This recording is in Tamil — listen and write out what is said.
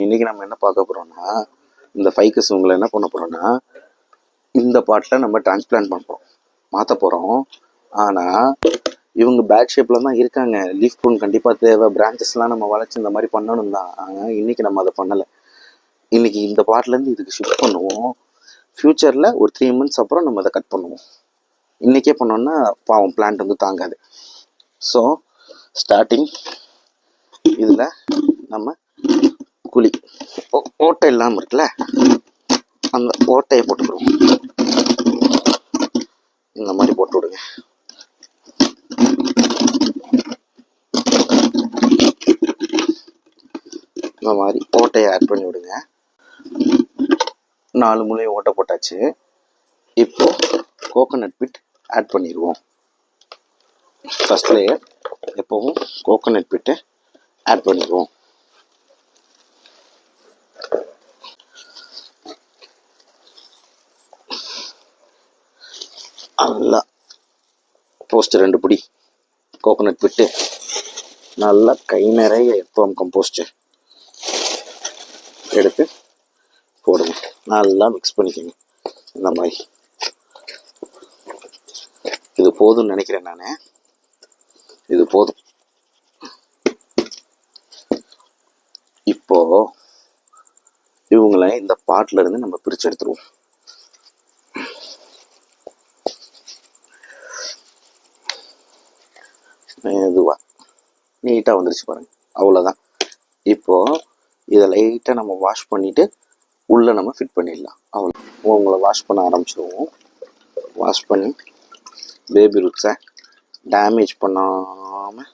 இன்றைக்கி நம்ம என்ன பார்க்க போகிறோம்னா, இந்த ஃபைக்கஸ் உங்களை என்ன பண்ண போகிறோன்னா, இந்த பாட்டில் நம்ம டிரான்ஸ்பிளான்ட் பண்ணுறோம், மாற்ற போகிறோம். ஆனால் இவங்க பேக் ஷேப்பில் தான் இருக்காங்க. லீஃப் ப்ரூன் கண்டிப்பாக தேவை, பிரான்ச்சஸ்லாம் நம்ம வளைச்சி இந்த மாதிரி பண்ணணும் தான். ஆனால் இன்றைக்கி நம்ம அதை பண்ணலை. இன்றைக்கி இந்த பாட்டிலேருந்து இதுக்கு ஷிஃப்ட் பண்ணுவோம். ஃப்யூச்சரில் ஒரு 3 months அப்புறம் நம்ம அதை கட் பண்ணுவோம். இன்றைக்கே பண்ணோன்னா பாவம் பிளான்ட் வந்து தாங்காது. ஸோ ஸ்டார்டிங் இதில் நம்ம குழி ஓட்டை இல்லாமல் இருக்குல்ல, அந்த ஓட்டையை போட்டுக்கிறோம். இந்த மாதிரி போட்டு விடுங்க. இந்த மாதிரி ஓட்டையை ஆட் பண்ணி விடுங்க. 4 மூலையும் ஓட்டை போட்டாச்சு. இப்போ கோகோனட் பிட் ஆட் பண்ணிடுவோம். ஃபர்ஸ்ட் லேயர் எப்போவும் கோகோனட் பிட்டை ஆட் பண்ணிடுவோம். நல்லா போஸ்ட் 2 பிடி கோகோனட் பிட்டு, நல்லா கை நிறைய எர்த்வார்ம் கம்போஸ்ட் எடுத்து போடுங்க. நல்லா மிக்ஸ் பண்ணிக்கோங்க. இந்த மாதிரி இது போதும்னு நினைக்கிறேன் நான். இது போதும். இப்போ இவங்களை இந்த பாட்டில் இருந்து நம்ம பிரித்து எடுத்துருவோம். இதுவாக நீட்டாக வந்துருச்சு பாருங்கள், அவ்வளோதான். இப்போது இதை லைட்டாக நம்ம வாஷ் பண்ணிவிட்டு உள்ளே நம்ம ஃபிட் பண்ணிடலாம். அவ்வளோ உங்களை வாஷ் பண்ண ஆரம்பிச்சிடுவோம். வாஷ் பண்ணி பேபி ரூட்ஸை டேமேஜ் பண்ணாமல்